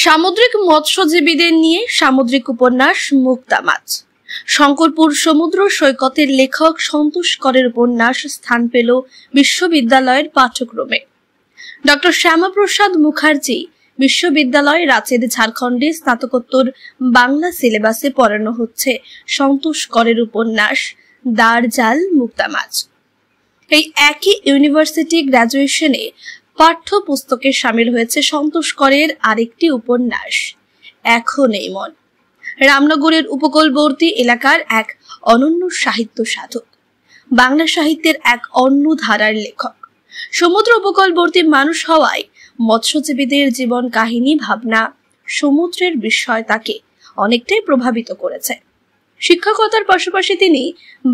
সামুদ্রিক মৎস্যজীবীদের নিয়ে সামুদ্রিক উপন্যাস মুক্তা মাছ। শঙ্করপুর সমুদ্র সৈকতের লেখক সন্তোষ করের উপন্যাস স্থান পেল বিশ্ববিদ্যালয়ের পাঠ্যক্রমে। ডক্টর শ্যামাপ্রসাদ মুখার্জি বিশ্ববিদ্যালয় রাঁচির ঝাড়খণ্ডে স্নাতকোত্তর বাংলা সিলেবাসে পড়ানো হচ্ছে সন্তোষ করের উপন্যাস দারজাল মুক্তা মাছ। এই একই ইউনিভার্সিটি গ্র্যাজুয়েশনে পাঠ্যপুস্তকে শামিল হয়েছে সন্তোষ করের আরেকটি উপন্যাস এখন এই মন। রামনগরের উপকূলবর্তী এলাকার এক অনন্য সাহিত্য সাধক, বাংলা সাহিত্যের এক অন্য ধারার লেখক। সমুদ্র উপকূলবর্তী মানুষ হওয়ায় মৎস্যজীবীদের জীবন কাহিনী, ভাবনা, সমুদ্রের বিষয় তাকে অনেকটাই প্রভাবিত করেছে। শিক্ষকতার পাশাপাশি তিনি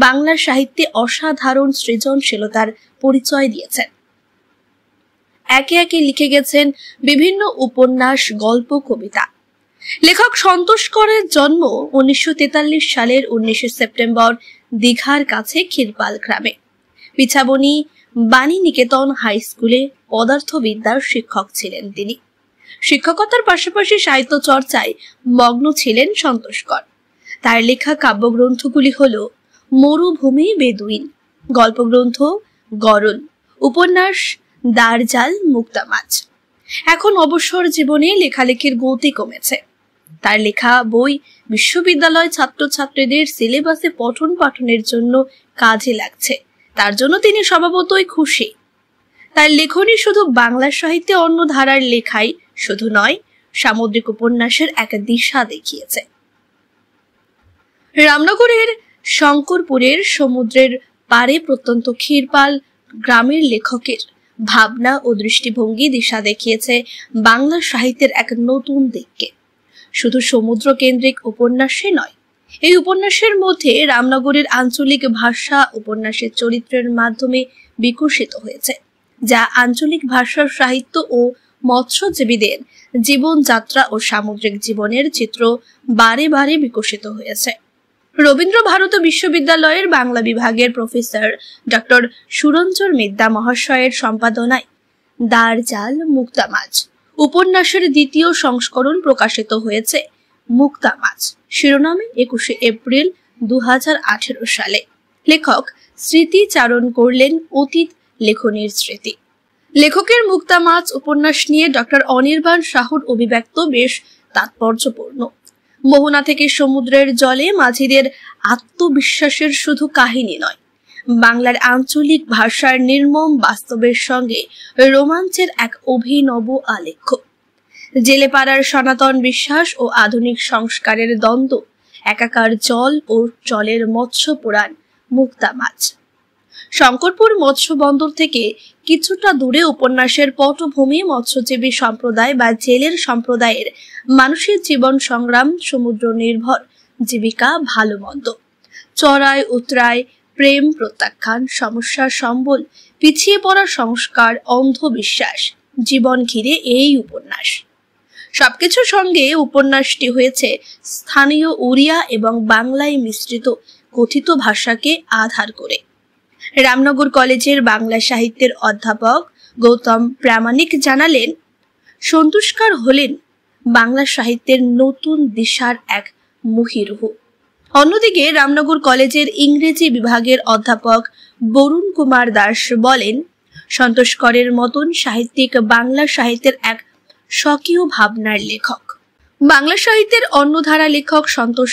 বাংলা সাহিত্যে অসাধারণ সৃজনশীলতার পরিচয় দিয়েছেন। একে একে লিখে গেছেন বিভিন্ন উপন্যাস, গল্প, কবিতা। লেখক সন্তোষ করের জন্ম 1943 সালের 19 সেপ্টেম্বর দীঘার কাছে ক্ষীরপাল গ্রামে। পিছাবনি বাণী নিকেতন হাই স্কুলে পদার্থবিদ্যার শিক্ষক ছিলেন তিনি। শিক্ষকতার পাশাপাশি সাহিত্য চর্চায় মগ্ন ছিলেন সন্তোষ কর। তার লেখা কাব্যগ্রন্থগুলি হল মরুভূমি বেদুইন, গল্পগ্রন্থ গরল, উপন্যাস দারজাল মুক্তা মাছ। এখন অবসর জীবনে লেখালেখির গতি কমেছে। তার লেখা বই বিশ্ববিদ্যালয় ছাত্রছাত্রীদের সিলেবাসে পঠন পাঠনের জন্য কাজে লাগছে। তার জন্য তিনি স্বভাবতই খুশি। তার লেখনী শুধু বাংলা সাহিত্যে অন্য ধারার লেখাই শুধু নয়, সামুদ্রিক উপন্যাসের এক দিশা দেখিয়েছে। রামনগরের শঙ্করপুরের সমুদ্রের পারে প্রত্যন্ত ক্ষীরপাল গ্রামের লেখকের ভাবনা ও দৃষ্টিভঙ্গি দিশা দেখিয়েছে বাংলা সাহিত্যের এক নতুন দিককে। শুধু সমুদ্র কেন্দ্রিক উপন্যাসে নয়, এই উপন্যাসের মধ্যে রামনগরের আঞ্চলিক ভাষা উপন্যাসের চরিত্রের মাধ্যমে বিকশিত হয়েছে, যা আঞ্চলিক ভাষার সাহিত্য ও মৎস্যজীবীদের জীবনযাত্রা ও সামুদ্রিক জীবনের চিত্র বারে বারে বিকশিত হয়েছে। রবীন্দ্র ভারতী বিশ্ববিদ্যালয়ের বাংলা বিভাগের প্রফেসর ডক্টর সুরঞ্জন মিদ্যা মহাশয়ের সম্পাদনায় দারজাল মুক্তা মাছ উপন্যাসের দ্বিতীয় সংস্করণ প্রকাশিত হয়েছে মুক্তা মাছ শিরোনামে 21 এপ্রিল 2018 সালে। লেখক স্মৃতিচারণ করলেন অতীত লেখনীর স্মৃতি। লেখকের মুক্তা মাছ উপন্যাস নিয়ে ডক্টর অনির্বাণ সাহুর অভিব্যক্ত বেশ তাৎপর্যপূর্ণ। মোহনা থেকে সমুদ্রের জলে মাঝিদের আত্মবিশ্বাসের শুধু কাহিনী নয়, বাংলার আঞ্চলিক ভাষার নির্মম বাস্তবের সঙ্গে রোমাঞ্চের এক অভিনব আলেখ্য। জেলেপাড়ার সনাতন বিশ্বাস ও আধুনিক সংস্কারের দ্বন্দ্ব, একাকার জল ও জলের মৎস্য পুরাণ মুক্তা মাছ। শঙ্করপুর মৎস্য বন্দর থেকে কিছুটা দূরে উপন্যাসের পটভূমি মৎস্যজীবী সম্প্রদায় বা জেলের সম্প্রদায়ের মানুষের জীবন সংগ্রাম, সমুদ্র নির্ভর জীবিকা, ভালো মন্দ, চড়াই উতরায়, প্রেম প্রত্যাখ্যান, সমস্যা সম্বল, পিছিয়ে পড়া সংস্কার, অন্ধবিশ্বাস, জীবন ঘিরে এই উপন্যাস। সবকিছুর সঙ্গে উপন্যাসটি হয়েছে স্থানীয় উড়িয়া এবং বাংলায় মিশ্রিত কথিত ভাষাকে আধার করে। রামনগর কলেজের বাংলা সাহিত্যের অধ্যাপক গৌতম প্রামাণিক জানালেন, সন্তোষ কর হলেন বাংলা সাহিত্যের নতুন দিশার এক মহিরুহ। অন্যদিকে রামনগর কলেজের ইংরেজি বিভাগের অধ্যাপক বরুণ কুমার দাস বলেন, সন্তোষ করের মতন সাহিত্যিক বাংলা সাহিত্যের এক স্বকীয় ভাবনার লেখক। বাংলা সাহিত্যের অন্য ধারা লেখক সন্তোষ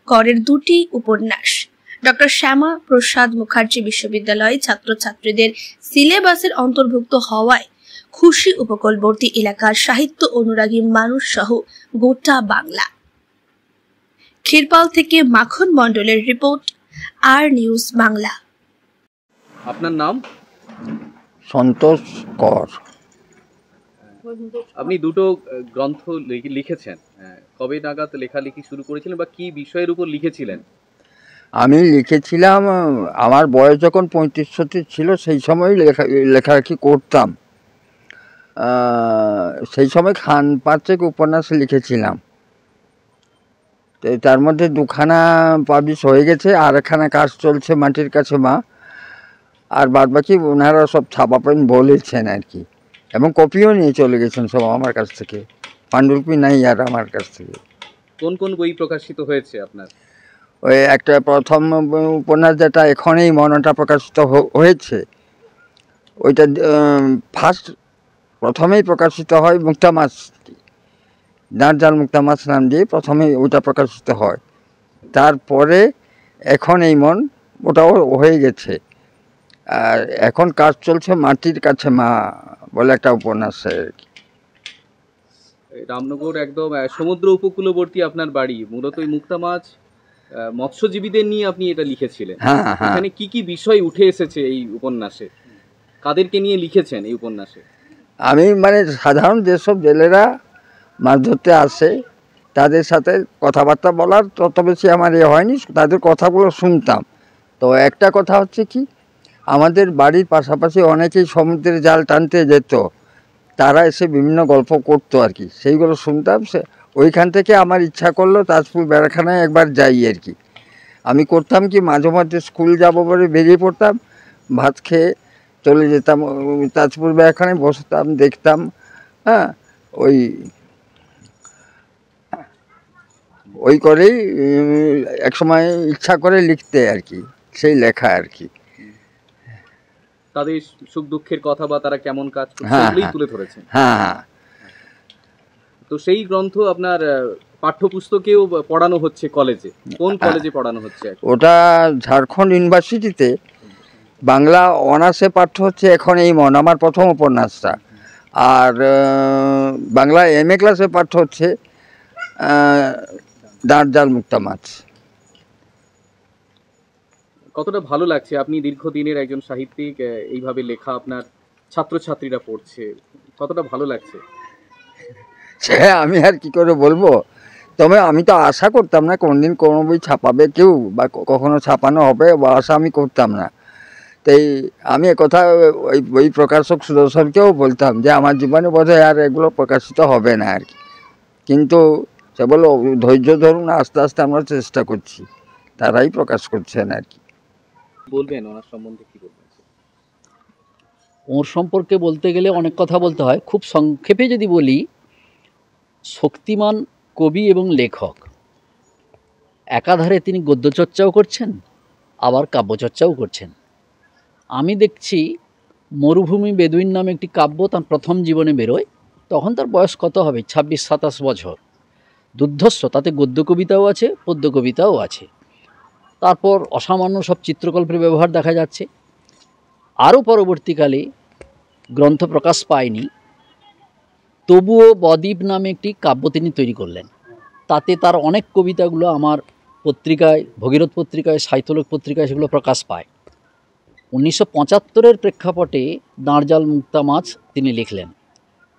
করের দুটি উপন্যাস ডক্টর শ্যামা প্রসাদ মুখার্জি বিশ্ববিদ্যালয় ছাত্রছাত্রীদের সিলেবাসের অন্তর্ভুক্ত হওয়ায় খুশি উপকূলবর্তী এলাকার সাহিত্য অনুরাগী মানুষ সহ গোটা বাংলা। ক্ষীরপাল থেকে মাখন মণ্ডলের রিপোর্ট, আর নিউজ বাংলা। আপনার নাম? সন্তোষ কর। আপনি দুটো গ্রন্থ লিখেছেন, কবে নাগাদ লেখালেখি শুরু করেছিলেন বা কি বিষয়ের উপর লিখেছিলেন? আমি লিখেছিলাম আমার বয়স যখন 35-36 ছিল, সেই সময় লেখালেখি করতাম। সেই সময় খান পাঁচেক উপন্যাস লিখেছিলাম। তার মধ্যে দুখানা পাবলিশ হয়ে গেছে, আর একখানা কাজ চলছে মাটির কাছে মা, আর বাদবাকি ওনারা সব ছাপাবেন বলেছেন আর কি, এবং কপিও নিয়ে চলে গেছেন সব আমার কাছ থেকে। পাণ্ডুলিপি নাই আর আমার কাছ থেকে। কোন কোন বই প্রকাশিত হয়েছে আপনার? ওই একটা প্রথম উপন্যাস যেটা এখনই মনটা প্রকাশিত হয়েছে, ওইটা ফার্স্ট প্রথমেই প্রকাশিত হয় মুক্তা মাছ, দাঁড়জাল মুক্তা মাছ নাম দিয়ে প্রথমেই ওইটা প্রকাশিত হয়। তারপরে এখন এই মন, ওটাও হয়ে গেছে। আর এখন কাজ চলছে মাটির কাছে মা বলে একটা উপন্যাস। রামনগর একদম সমুদ্র উপকূলবর্তী আপনার বাড়ি, মূলত এই মুক্তা মাছ মৎস্যজীবীদের নিয়ে আপনি এটা লিখেছিলেন। এখানে কি কি বিষয় উঠে এসেছে এই উপন্যাসে? কাদেরকে নিয়ে লিখেছেন এই উপন্যাসে? আমি মানে সাধারণ যেসব জেলেরা মাছ ধরতে আসে তাদের সাথে কথাবার্তা বলার তত বেশি আমার হয়নি, তাদের কথাগুলো শুনতাম। তো একটা কথা হচ্ছে কি, আমাদের বাড়ির পাশাপাশি অনেকেই সমুদ্রের জাল টানতে যেত, তারা এসে বিভিন্ন গল্প করতো আর কি, সেইগুলো শুনতাম। ওইখান থেকে আমার ইচ্ছা করলো তাজপুর বেড়াখানায় একবার যাই আর কি। আমি করতাম কি, মাঝে মাঝে স্কুল যাবো বলে বেরিয়ে পড়তাম, ভাত খেয়ে চলে যেতাম তাজপুর বেড়াখানায়, বসতাম, দেখতাম। হ্যাঁ, ওই করেই একসময় ইচ্ছা করে লিখতে আর কি, সেই লেখা আর কি। তাদের সুখ দুঃখের কথা বা তারা কেমন কাজ করছে সেগুলোই তুলে ধরেছেন। হ্যাঁ, তো সেই গ্রন্থ আপনার পাঠ্যপুস্তকেও পড়ানো হচ্ছে কলেজে। কোন কলেজে পড়ানো হচ্ছে? ওটা ঝাড়খণ্ড ইউনিভার্সিটিতে বাংলা অনার্সে পাঠ্য হচ্ছে এখন এই মন, আমার প্রথম উপন্যাসটা। আর বাংলা MA ক্লাসে পাঠ্য হচ্ছে দাঁড়জাল মুক্তা মাছ। কতটা ভালো লাগছে আপনি দীর্ঘদিনের একজন সাহিত্যিক, এইভাবে লেখা আপনার ছাত্রছাত্রীরা পড়ছে, কতটা ভালো লাগছে? সে আমি আর কি করে বলবো, তবে আমি তো আশা করতাম না কোনদিন কোনো বই ছাপাবে কেউ বা কখনো ছাপানো হবে, বা আশা আমি করতাম না। তাই আমি একথা ওই বই প্রকাশক সুদর্শনকেও বলতাম যে আমার জীবনে বোধহয় আর এগুলো প্রকাশিত হবে না আর কি। কিন্তু সে বললো ধৈর্য ধরুন, আস্তে আস্তে আমরা চেষ্টা করছি, তারাই প্রকাশ করছেন আর কি। বলবেন ওনার সম্বন্ধে, কি বলবেন? ওর সম্পর্কে বলতে গেলে অনেক কথা বলতে হয়। খুব সংক্ষেপে যদি বলি, শক্তিমান কবি এবং লেখক, একাধারে তিনি গদ্যচর্চাও করছেন আবার কাব্যচর্চাও করছেন। আমি দেখছি মরুভূমি বেদুইন নামে একটি কাব্য তার প্রথম জীবনে বেরোয়, তখন তার বয়স কত হবে, 26-27 বছর। দুর্ধর্ষ, তাতে গদ্য কবিতাও আছে, পদ্য কবিতাও আছে। তারপর অসামান্য সব চিত্রকল্পের ব্যবহার দেখা যাচ্ছে। আরও পরবর্তীকালে গ্রন্থ প্রকাশ পায়নি, তবুও বদ্বীপ নামে একটি কাব্য তিনি তৈরি করলেন। তাতে তার অনেক কবিতাগুলো আমার পত্রিকায়, ভগীরথ পত্রিকায়, সাহিত্যলোক পত্রিকায় সেগুলো প্রকাশ পায়। 1975-এর প্রেক্ষাপটে দাঁড়জাল মুক্তা মাছ তিনি লিখলেন।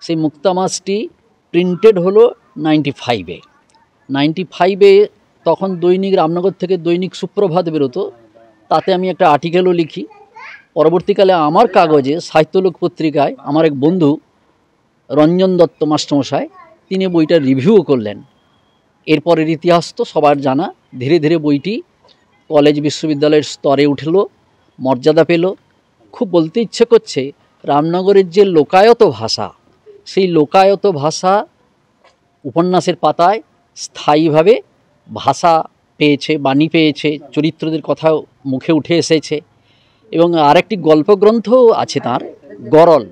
সেই মুক্তা মাছটি প্রিন্টেড হলো 95-এ। 95-এ তখন দৈনিক রামনগর থেকে দৈনিক সুপ্রভাত বেরোতো, তাতে আমি একটা আর্টিকেলও লিখি। পরবর্তীকালে আমার কাগজে সাহিত্যলোক পত্রিকায় আমার এক বন্ধু রঞ্জন দত্ত মাস্টারমশাই, তিনি বইটার রিভিউও করলেন। এরপরের ইতিহাস তো সবার জানা। ধীরে ধীরে বইটি কলেজ বিশ্ববিদ্যালয়ের স্তরে উঠল, মর্যাদা পেল। খুব বলতে ইচ্ছে করছে, রামনগরের যে লোকায়ত ভাষা, সেই লোকায়ত ভাষা উপন্যাসের পাতায় স্থায়ীভাবে ভাষা পেয়েছে, বাণী পেয়েছে, চরিত্রদের কথাও মুখে উঠে এসেছে। এবং আরেকটি গল্পগ্রন্থও আছে তার, গরল,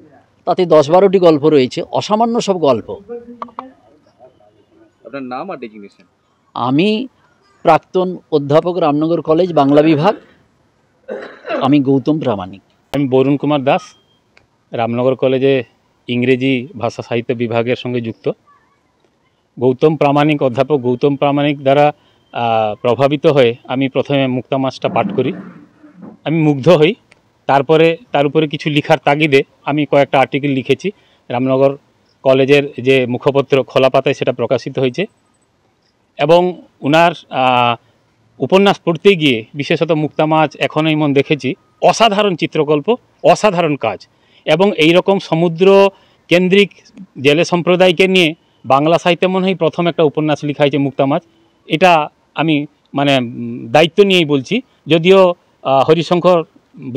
তাতে 10-12টি গল্প রয়েছে, অসামান্য সব গল্প। আপনার নাম আর ডেজিগনেশন? আমি প্রাক্তন অধ্যাপক, রামনগর কলেজ বাংলা বিভাগ। আমি গৌতম প্রামাণিক। আমি বরুণ কুমার দাস, রামনগর কলেজে ইংরেজি ভাষা সাহিত্য বিভাগের সঙ্গে যুক্ত। গৌতম প্রামাণিক, অধ্যাপক গৌতম প্রামাণিক দ্বারা প্রভাবিত হয়ে আমি প্রথমে মুক্তা মাছটা পাঠ করি। আমি মুগ্ধ হই। তারপরে তার উপরে কিছু লেখার তাগিদে আমি কয়েকটা আর্টিকেল লিখেছি। রামনগর কলেজের যে মুখপত্র খোলা পাতায় সেটা প্রকাশিত হয়েছে। এবং ওনার উপন্যাস পড়তে গিয়ে, বিশেষত মুক্তা মাছ এখনই মন দেখেছি, অসাধারণ চিত্রকল্প, অসাধারণ কাজ। এবং এই রকম সমুদ্র কেন্দ্রিক জেলে সম্প্রদায়কে নিয়ে বাংলা সাহিত্যে মনে হয় প্রথম একটা উপন্যাস লেখা হয়েছে মুক্তা মাছ। এটা আমি মানে দায়িত্ব নিয়েই বলছি। যদিও হরিশঙ্কর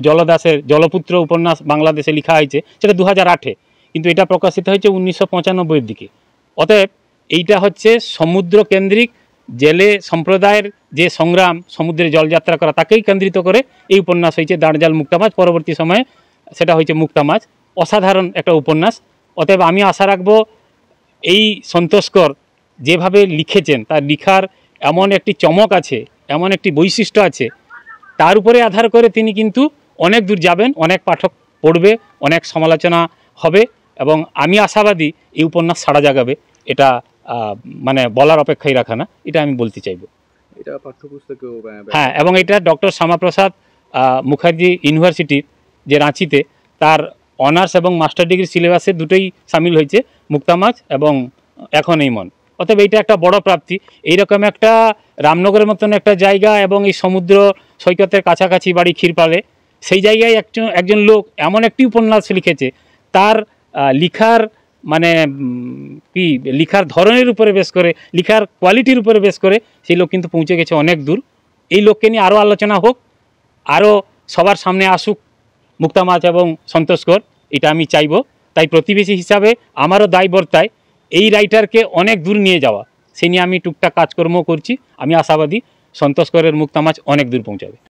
জলদাসের জলপুত্র উপন্যাস বাংলাদেশে লেখা হয়েছে, সেটা 2008-এ, কিন্তু এটা প্রকাশিত হয়েছে 1995-এর দিকে। অতএব এইটা হচ্ছে সমুদ্র কেন্দ্রিক জেলে সম্প্রদায়ের যে সংগ্রাম, সমুদ্রে জলযাত্রা করা, তাকেই কেন্দ্রিত করে এই উপন্যাস হয়েছে দাঁড়জাল মুক্তা মাছ। পরবর্তী সময়ে সেটা হয়েছে মুক্তা মাছ। অসাধারণ একটা উপন্যাস। অতএব আমি আশা রাখবো এই সন্তোষকর যেভাবে লিখেছেন, তার লিখার এমন একটি চমক আছে, এমন একটি বৈশিষ্ট্য আছে, তার উপরে আধার করে তিনি কিন্তু অনেক দূর যাবেন, অনেক পাঠক পড়বে, অনেক সমালোচনা হবে, এবং আমি আশাবাদী এই উপন্যাস সাড়া জাগাবে। এটা মানে বলার অপেক্ষাই রাখা না, এটা আমি বলতে চাইব। এটা পাঠ্যপুস্তকেও হ্যাঁ, এবং এটা ডক্টর শ্যামাপ্রসাদ মুখার্জি ইউনিভার্সিটির যে রাঁচিতে, তার অনার্স এবং মাস্টার ডিগ্রি সিলেবাসে দুটোই সামিল হয়েছে, মুক্তা মাছ এবং এখন এই মন। অতএব এইটা একটা বড় প্রাপ্তি। এইরকম একটা রামনগরের মতন একটা জায়গা এবং এই সমুদ্র সৈকতের কাছাকাছি বাড়ি ক্ষীরপালে, সেই জায়গায় একজন লোক এমন একটি উপন্যাস লিখেছে, তার লিখার মানে কি লিখার ধরনের উপরে বেশ করে, লিখার কোয়ালিটির উপরে বেশ করে সেই লোক কিন্তু পৌঁছে গেছে অনেক দূর। এই লোককে নিয়ে আরও আলোচনা হোক, আরও সবার সামনে আসুক মুক্তা মাছ এবং সন্তোষকর, এটা আমি চাইব। তাই প্রতিবেশী হিসাবে আমারও দায় বর্তায় এই রাইটারকে অনেক দূর নিয়ে যাওয়া। সে নিয়ে আমি টুকটাক কাজকর্ম করছি। আমি আশাবাদী সন্তোষকরের মুক্তা মাছ অনেক দূর পৌঁছাবে।